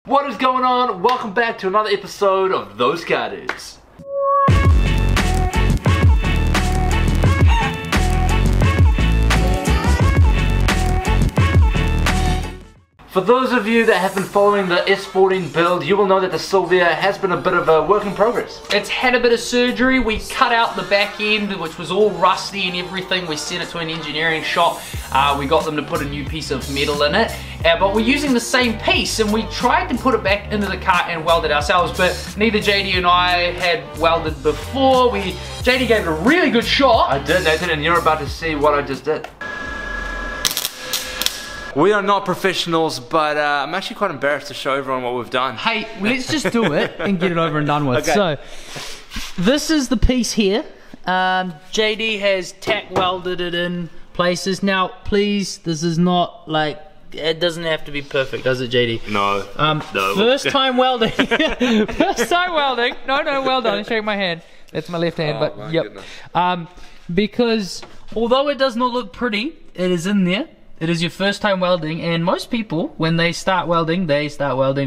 What is going on? Welcome back to another episode of Those Car Dudes. For those of you that have been following the S14 build, you will know that the Silvia has been a bit of a work in progress. It's had a bit of surgery. We cut out the back end, which was all rusty and everything. We sent it to an engineering shop. We got them to put a new piece of metal in it. But we're using the same piece, and we tried to put it back into the car and weld it ourselves, but neither JD and I had welded before. JD gave it a really good shot. I did, Nathan, and you're about to see what I just did. We are not professionals, but I'm actually quite embarrassed to show everyone what we've done. Hey, let's just do it and get it over and done with. Okay. So, this is the piece here. JD has tack welded it in places. Now, please, this is not like, it doesn't have to be perfect, does it, JD? No. No. First time welding. First time welding. No, well done. Shake my hand. That's my left hand, oh, but yep. Goodness. Because although it does not look pretty, it is in there. It is your first time welding, and most people, when they start welding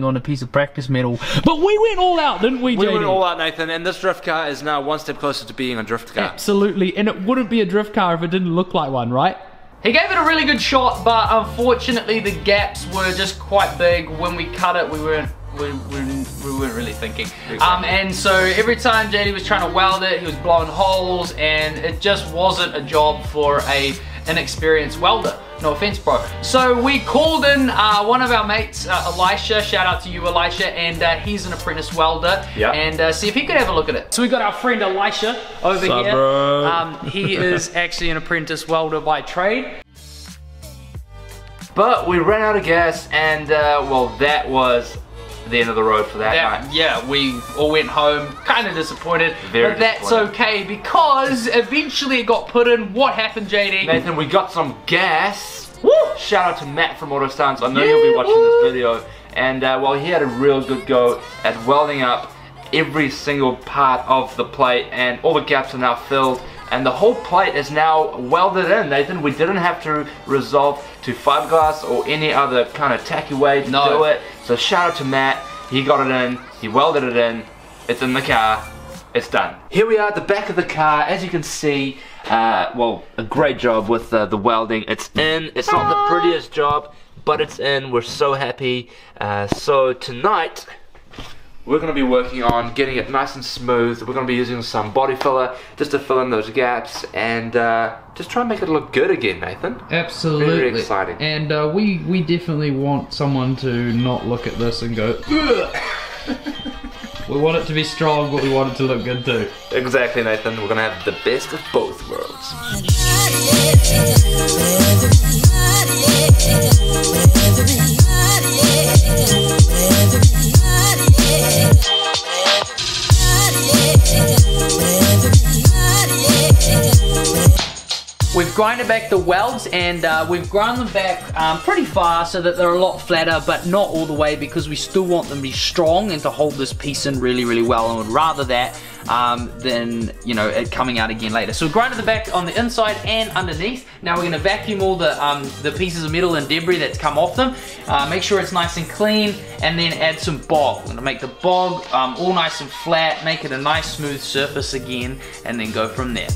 on a piece of practice metal. But we went all out, didn't we, JD? We went all out, Nathan, and this drift car is now one step closer to being a drift car. Absolutely, and it wouldn't be a drift car if it didn't look like one, right? He gave it a really good shot, but unfortunately the gaps were just quite big. When we cut it, we weren't really thinking. Exactly. And so every time JD was trying to weld it, he was blowing holes, and it just wasn't a job for an inexperienced welder. No offense, bro. So we called in one of our mates, Elisha. Shout out to you, Elisha. And he's an apprentice welder. Yep. And see if he could have a look at it. So we got our friend Elisha over here. Bro? He is actually an apprentice welder by trade. But we ran out of gas, and well, that was the end of the road for that night. Yeah, we all went home kind of disappointed. Very but that's okay, because eventually it got put in. What happened, JD? Nathan, we got some gas. Woo! Shout out to Matt from Auto Stunts. I know you'll be watching this video. And well, he had a real good go at welding up every single part of the plate, and all the gaps are now filled. And the whole plate is now welded in, Nathan. We didn't have to resolve to fiberglass or any other kind of tacky way to do it. So shout out to Matt. He got it in, he welded it in, it's in the car, it's done. Here we are at the back of the car. As you can see, well, a great job with the welding. It's in. It's not the prettiest job, but it's in. We're so happy. So tonight, we're going to be working on getting it nice and smooth. We're going to be using some body filler just to fill in those gaps and just try and make it look good again, Nathan. Absolutely. Very exciting. And we definitely want someone to not look at this and go, ugh. We want it to be strong, but we want it to look good too. Exactly, Nathan. We're going to have the best of both worlds. We've grinded back the welds, and we've ground them back pretty far so that they're a lot flatter, but not all the way, because we still want them to be strong and to hold this piece in really, really well, and would rather that than, you know, it coming out again later. So we've grinded them back on the inside and underneath. Now we're going to vacuum all the pieces of metal and debris that's come off them, make sure it's nice and clean, and then add some bog. We're going to make the bog all nice and flat, make it a nice smooth surface again, and then go from there.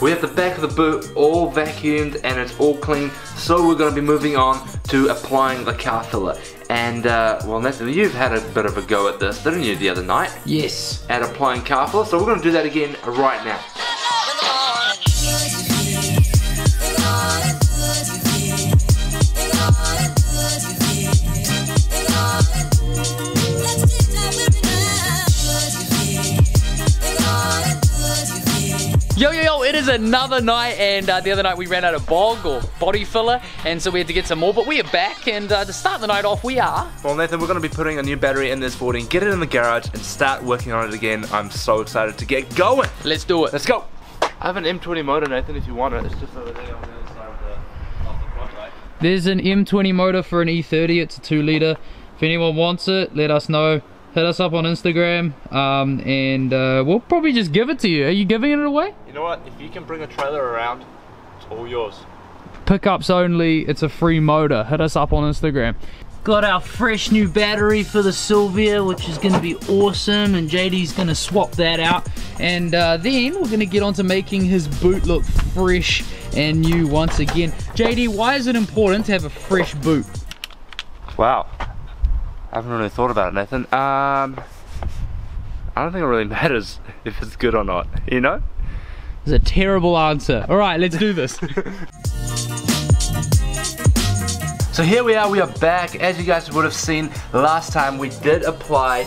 We have the back of the boot all vacuumed and it's all clean, so we're going to be moving on to applying the car filler. And well, Nathan, you've had a bit of a go at this, didn't you, the other night? Yes. At applying car filler, so we're going to do that again right now. Yo, it is another night, and the other night we ran out of bog or body filler, and so we had to get some more, but we are back, and to start the night off, we are. Well, Nathan, we're going to be putting a new battery in this 14, get it in the garage, and start working on it again. I'm so excited to get going. Let's do it. Let's go. I have an M20 motor, Nathan, if you want it. It's just over there on the other side of the front light. There's an M20 motor for an E30, it's a 2-litre. If anyone wants it, let us know. Hit us up on Instagram, and we'll probably just give it to you. Are you giving it away? You know what? If you can bring a trailer around, it's all yours. Pickups only, it's a free motor. Hit us up on Instagram. Got our fresh new battery for the Silvia, which is going to be awesome, and JD's going to swap that out, and then we're going to get on to making his boot look fresh and new once again. JD, why is it important to have a fresh boot? Wow, I haven't really thought about it, Nathan. I don't think it really matters if it's good or not, you know? It's a terrible answer. All right, let's do this. So here we are back. As you guys would have seen last time, we did apply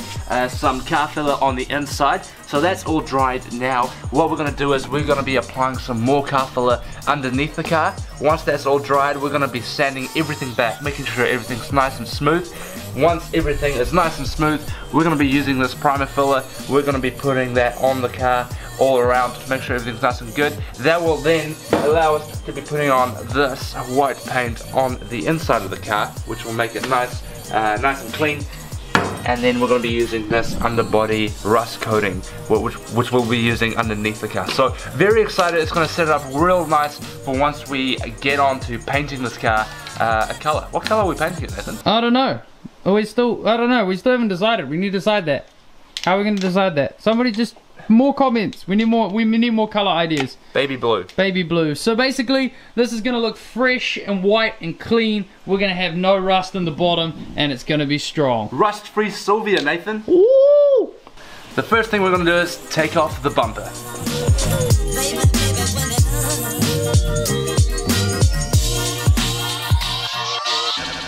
some car filler on the inside. So that's all dried now. What we're going to do is we're going to be applying some more car filler underneath the car. Once that's all dried, we're going to be sanding everything back, making sure everything's nice and smooth. Once everything is nice and smooth, we're going to be using this primer filler. We're going to be putting that on the car all around to make sure everything's nice and good. That will then allow us to be putting on this white paint on the inside of the car, which will make it nice and clean. And then we're going to be using this underbody rust coating, which we'll be using underneath the car. So very excited. It's going to set it up real nice for once we get on to painting this car a color. What color are we painting it, Nathan? I don't know. I don't know. We still haven't decided. We need to decide that. How are we going to decide that? Somebody just... More comments. We need more color ideas. Baby blue. Baby blue. So basically, this is gonna look fresh and white and clean. We're gonna have no rust in the bottom, and it's gonna be strong. Rust-free Silvia, Nathan. Woo! The first thing we're gonna do is take off the bumper.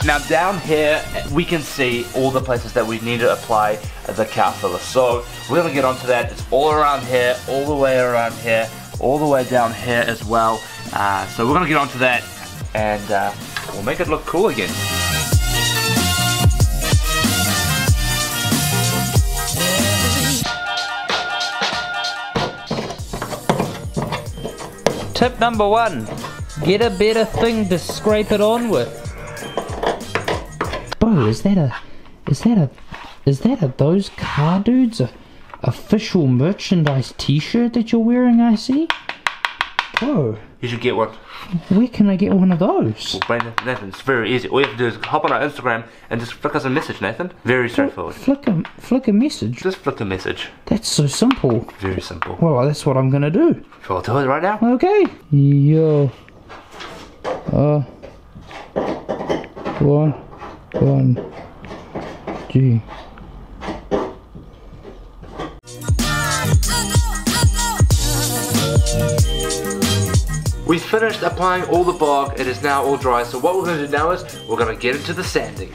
Now down here, we can see all the places that we need to apply the car filler. So we're gonna get onto that. It's all around here, all the way around here, all the way down here as well. So we're gonna get onto that, and we'll make it look cool again. Tip number 1, get a better thing to scrape it on with. Bro, is that a those car dudes official merchandise t-shirt that you're wearing, I see? Bro. You should get one. Where can I get one of those? Well, Nathan, it's very easy. All you have to do is hop on our Instagram and just flick us a message, Nathan. Very straightforward. Flick a message? Just flick a message. That's so simple. Very simple. Well, that's what I'm gonna do. I'll do it right now. Okay. Yo. 1G. We've finished applying all the bog. It is now all dry. So what we're going to do now is we're going to get into the sanding.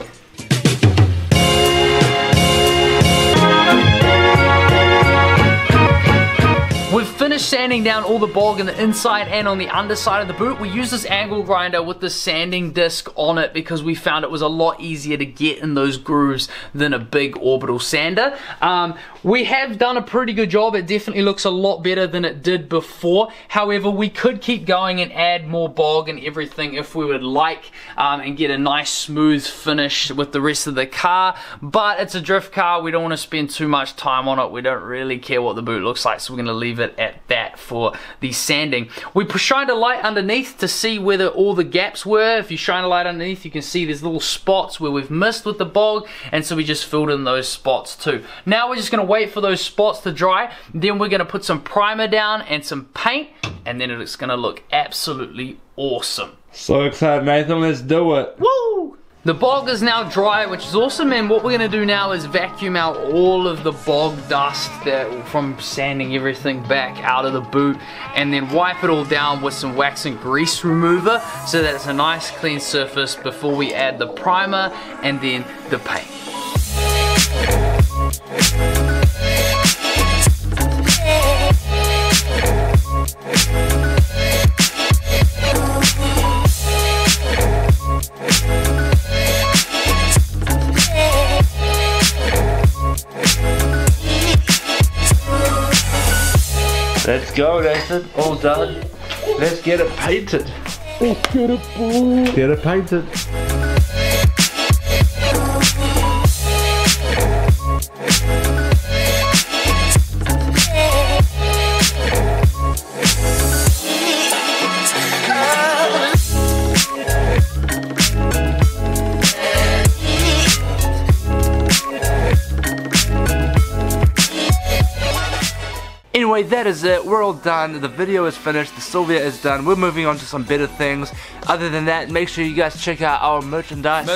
We've finished sanding down all the bog in the inside and on the underside of the boot. We use this angle grinder with the sanding disc on it because we found it was a lot easier to get in those grooves than a big orbital sander. We have done a pretty good job. It definitely looks a lot better than it did before. However, we could keep going and add more bog and everything if we would like, and get a nice smooth finish with the rest of the car. But it's a drift car. We don't want to spend too much time on it. We don't really care what the boot looks like, so we're going to leave it at that for the sanding. We shined a light underneath to see whether all the gaps were. If you shine a light underneath, you can see there's little spots where we've missed with the bog, and so we just filled in those spots too. Now we're just going to wait for those spots to dry. Then we're going to put some primer down and some paint, and then it's going to look absolutely awesome. So excited, Nathan. Let's do it. Woo! The bog is now dry, which is awesome, and what we're going to do now is vacuum out all of the bog dust from sanding everything back out of the boot, and then wipe it all down with some wax and grease remover so that it's a nice clean surface before we add the primer and then the paint. Let's go, Nathan. All done. Let's get it painted. Let's get it, boy. Get it painted. anyway, that is it. We're all done. The video is finished. The Silvia is done. We're moving on to some better things. Other than that, make sure you guys check out our merchandise.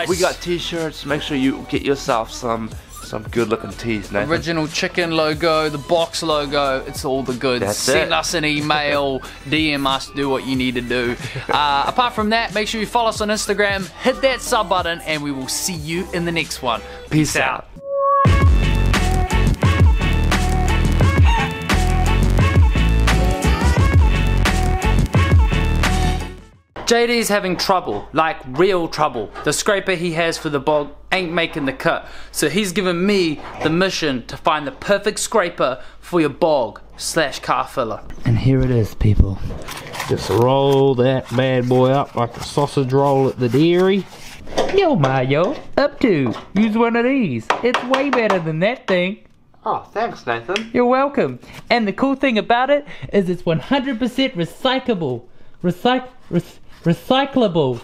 We got t-shirts. Make sure you get yourself some good looking tees, Nathan. Original chicken logo, the box logo, it's all the goods. Send us an email, DM us, do what you need to do. Apart from that, make sure you follow us on Instagram, hit that sub button, and we will see you in the next one. Peace out. JD's having trouble, like real trouble. The scraper he has for the bog ain't making the cut. So he's given me the mission to find the perfect scraper for your bog / car filler. And here it is, people. Just roll that bad boy up like a sausage roll at the dairy. Yo, Mayo, up to. Use one of these. It's way better than that thing. Oh, thanks, Nathan. You're welcome. And the cool thing about it is it's 100% recyclable. Recyclable.